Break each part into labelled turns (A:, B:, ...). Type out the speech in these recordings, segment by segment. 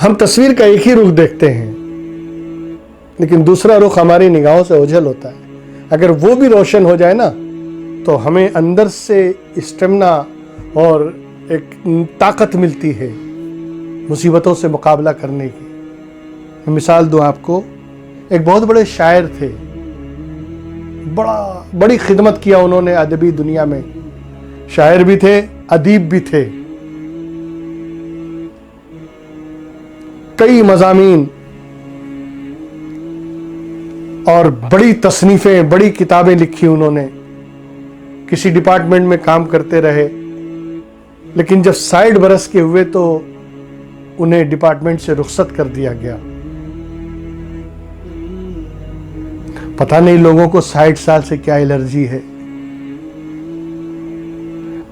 A: ہم تصویر کا ایک ہی رخ دیکھتے ہیں لیکن دوسرا رخ ہماری نگاہوں سے اوجھل ہوتا ہے. اگر وہ بھی روشن ہو جائے نا تو ہمیں اندر سے اسٹیمنا اور ایک طاقت ملتی ہے مصیبتوں سے مقابلہ کرنے کی. میں مثال دوں آپ کو، ایک بہت بڑے شاعر تھے، بڑی خدمت کیا انہوں نے ادبی دنیا میں، شاعر بھی تھے، ادیب بھی تھے. کئی مضامین اور بڑی تصنیفیں، بڑی کتابیں لکھی انہوں نے، کسی ڈپارٹمنٹ میں کام کرتے رہے، لیکن جب 60 برس کے ہوئے تو انہیں ڈپارٹمنٹ سے رخصت کر دیا گیا. پتہ نہیں لوگوں کو 60 سال سے کیا الرجی ہے.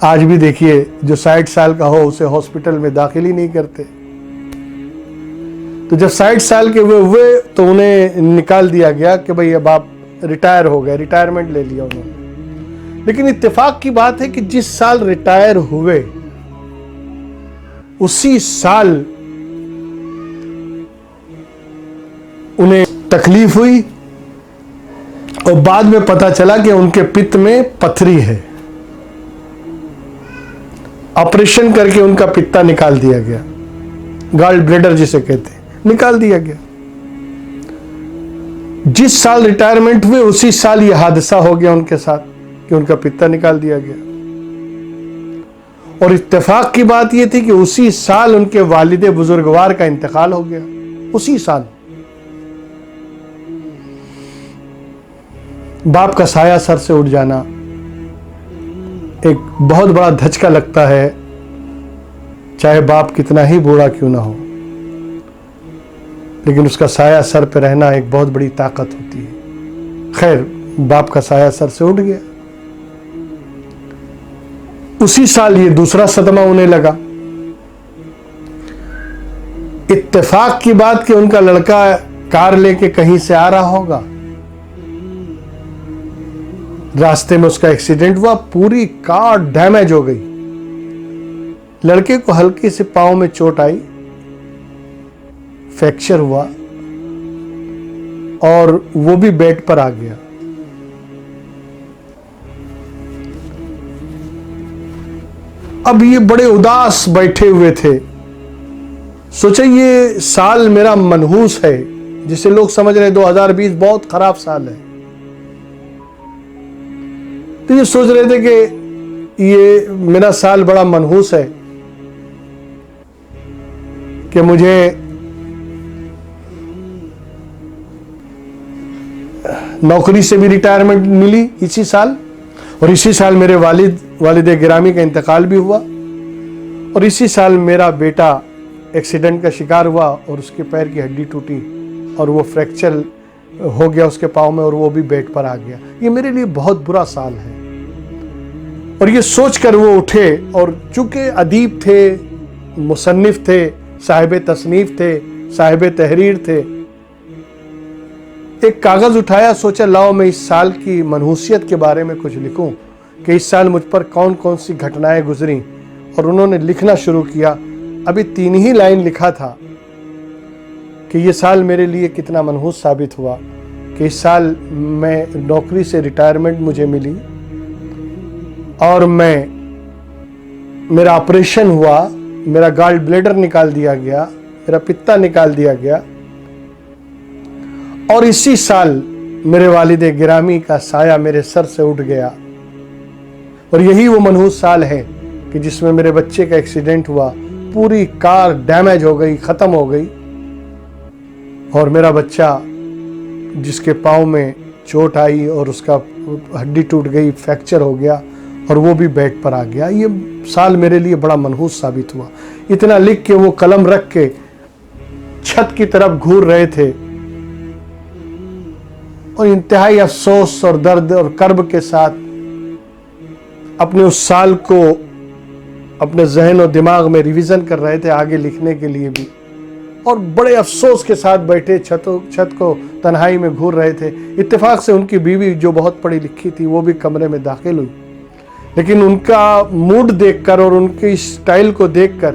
A: آج بھی دیکھیے جو 60 سال کا ہو اسے ہاسپٹل میں داخل ہی نہیں کرتے. تو جب 60 سال کے ہوئے تو انہیں نکال دیا گیا کہ بھئی اب آپ ریٹائر ہو گئے، ریٹائرمنٹ لے لیا انہوں نے. لیکن اتفاق کی بات ہے کہ جس سال ریٹائر ہوئے اسی سال انہیں تکلیف ہوئی اور بعد میں پتہ چلا کہ ان کے پت میں پتھری ہے. آپریشن کر کے ان کا پتا نکال دیا گیا، گال بلیڈر جسے کہتے ہیں، نکال دیا گیا. جس سال ریٹائرمنٹ ہوئے اسی سال یہ حادثہ ہو گیا ان کے ساتھ کہ ان کا پتا نکال دیا گیا. اور اتفاق کی بات یہ تھی کہ اسی سال ان کے والد بزرگوار کا انتقال ہو گیا. اسی سال باپ کا سایہ سر سے اٹھ جانا ایک بہت بڑا دھچکا لگتا ہے، چاہے باپ کتنا ہی بوڑھا کیوں نہ ہو، لیکن اس کا سایہ سر پہ رہنا ایک بہت بڑی طاقت ہوتی ہے. خیر، باپ کا سایہ سر سے اٹھ گیا. اسی سال یہ دوسرا صدمہ انہیں لگا. اتفاق کی بات کہ ان کا لڑکا کار لے کے کہیں سے آ رہا ہوگا، راستے میں اس کا ایکسیڈنٹ ہوا، پوری کار ڈیمیج ہو گئی. لڑکے کو ہلکی سے پاؤں میں چوٹ آئی، فریکچر ہوا اور وہ بھی بیڈ پر آ گیا. اب یہ بڑے اداس بیٹھے ہوئے تھے. سوچے یہ سال میرا منحوس ہے، جسے لوگ سمجھ رہے 2020 بہت خراب سال ہے. تو یہ سوچ رہے تھے کہ یہ میرا سال بڑا منحوس ہے کہ مجھے نوکری سے بھی ریٹائرمنٹ ملی اسی سال، اور اسی سال میرے والد گرامی کا انتقال بھی ہوا، اور اسی سال میرا بیٹا ایکسیڈنٹ کا شکار ہوا اور اس کے پیر کی ہڈی ٹوٹی اور وہ فریکچر ہو گیا اس کے پاؤں میں اور وہ بھی بیڈ پر آ گیا. یہ میرے لیے بہت برا سال ہے. اور یہ سوچ کر وہ اٹھے، اور چونکہ ادیب تھے، مصنف تھے، صاحب تصنیف تھے، صاحب تحریر تھے، ایک کاغذ اٹھایا، سوچا لاؤ میں اس سال کی منحوسیت کے بارے میں کچھ لکھوں کہ اس سال مجھ پر کون کون سی گھٹنائیں گزریں. اور انہوں نے لکھنا شروع کیا. ابھی 3 ہی لائن لکھا تھا کہ یہ سال میرے لیے کتنا منحوس ثابت ہوا کہ اس سال میں نوکری سے ریٹائرمنٹ مجھے ملی اور میرا آپریشن ہوا، میرا گال بلیڈر نکال دیا گیا، میرا پتا نکال دیا گیا، اور اسی سال میرے والد گرامی کا سایہ میرے سر سے اٹھ گیا. اور یہی وہ منحوس سال ہے کہ جس میں میرے بچے کا ایکسیڈنٹ ہوا، پوری کار ڈیمیج ہو گئی، ختم ہو گئی، اور میرا بچہ جس کے پاؤں میں چوٹ آئی اور اس کا ہڈی ٹوٹ گئی، فریکچر ہو گیا اور وہ بھی بیڈ پر آ گیا. یہ سال میرے لیے بڑا منحوس ثابت ہوا. اتنا لکھ کے وہ قلم رکھ کے چھت کی طرف گھور رہے تھے اور انتہائی افسوس اور درد اور کرب کے ساتھ اپنے اس سال کو اپنے ذہن و دماغ میں ریویژن کر رہے تھے آگے لکھنے کے لیے بھی، اور بڑے افسوس کے ساتھ بیٹھے چھت کو تنہائی میں گھور رہے تھے. اتفاق سے ان کی بیوی جو بہت پڑھی لکھی تھی وہ بھی کمرے میں داخل ہوئی، لیکن ان کا موڈ دیکھ کر اور ان کی سٹائل کو دیکھ کر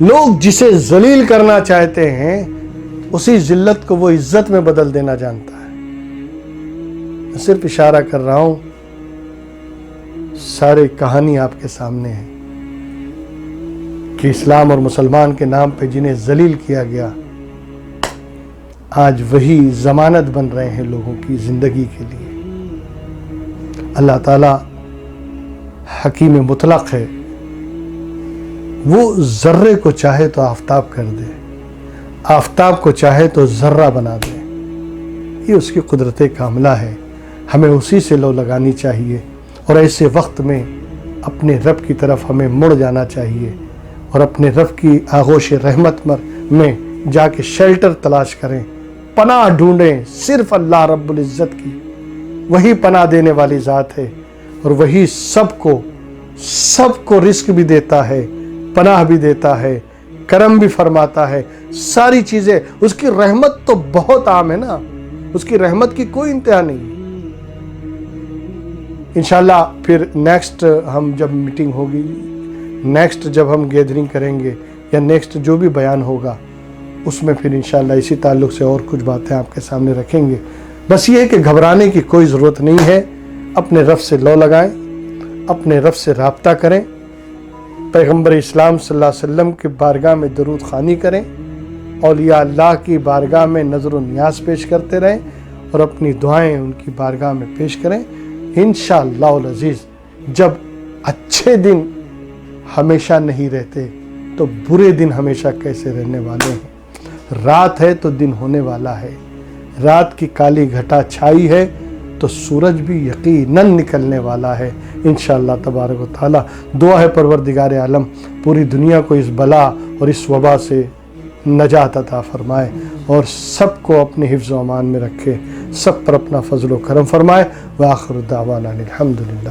A: لوگ جسے ذلیل کرنا چاہتے ہیں اسی ذلت کو وہ عزت میں بدل دینا جانتا ہے۔ میں صرف اشارہ کر رہا ہوں، ساری کہانی آپ کے سامنے ہے کہ اسلام اور مسلمان کے نام پہ جنہیں ذلیل کیا گیا آج وہی ضمانت بن رہے ہیں لوگوں کی زندگی کے لیے۔ اللہ تعالیٰ حکیم مطلق ہے، وہ ذرے کو چاہے تو آفتاب کر دے، آفتاب کو چاہے تو ذرہ بنا دے، یہ اس کی قدرت کاملہ ہے۔ ہمیں اسی سے لو لگانی چاہیے، اور ایسے وقت میں اپنے رب کی طرف ہمیں مڑ جانا چاہیے اور اپنے رب کی آغوش رحمت میں جا کے شیلٹر تلاش کریں، پناہ ڈھونڈیں صرف اللہ رب العزت کی۔ وہی پناہ دینے والی ذات ہے، اور وہی سب کو رزق بھی دیتا ہے، پناہ بھی دیتا ہے، کرم بھی فرماتا ہے، ساری چیزیں۔ اس کی رحمت تو بہت عام ہے نا، اس کی رحمت کی کوئی انتہا نہیں۔ انشاءاللہ پھر نیکسٹ ہم جب میٹنگ ہوگی، نیکسٹ جب ہم گیدرنگ کریں گے، یا نیکسٹ جو بھی بیان ہوگا اس میں پھر انشاءاللہ اسی تعلق سے اور کچھ باتیں آپ کے سامنے رکھیں گے۔ بس یہ ہے کہ گھبرانے کی کوئی ضرورت نہیں ہے، اپنے رب سے لو لگائیں، اپنے رب سے رابطہ کریں، پیغمبر اسلام صلی اللہ علیہ وسلم کی بارگاہ میں درود خوانی کریں، اولیاء اللہ کی بارگاہ میں نظر و نیاز پیش کرتے رہیں، اور اپنی دعائیں ان کی بارگاہ میں پیش کریں۔ انشاءاللہ العزیز جب اچھے دن ہمیشہ نہیں رہتے تو برے دن ہمیشہ کیسے رہنے والے ہیں۔ رات ہے تو دن ہونے والا ہے، رات کی کالی گھٹا چھائی ہے تو سورج بھی یقیناً نکلنے والا ہے انشاءاللہ تبارک و تعالی۔ دعا ہے پروردگار عالم پوری دنیا کو اس بلا اور اس وبا سے نجات عطا فرمائے، اور سب کو اپنے حفظ و امان میں رکھے، سب پر اپنا فضل و کرم فرمائے۔ وآخر دعوانا الحمدللہ۔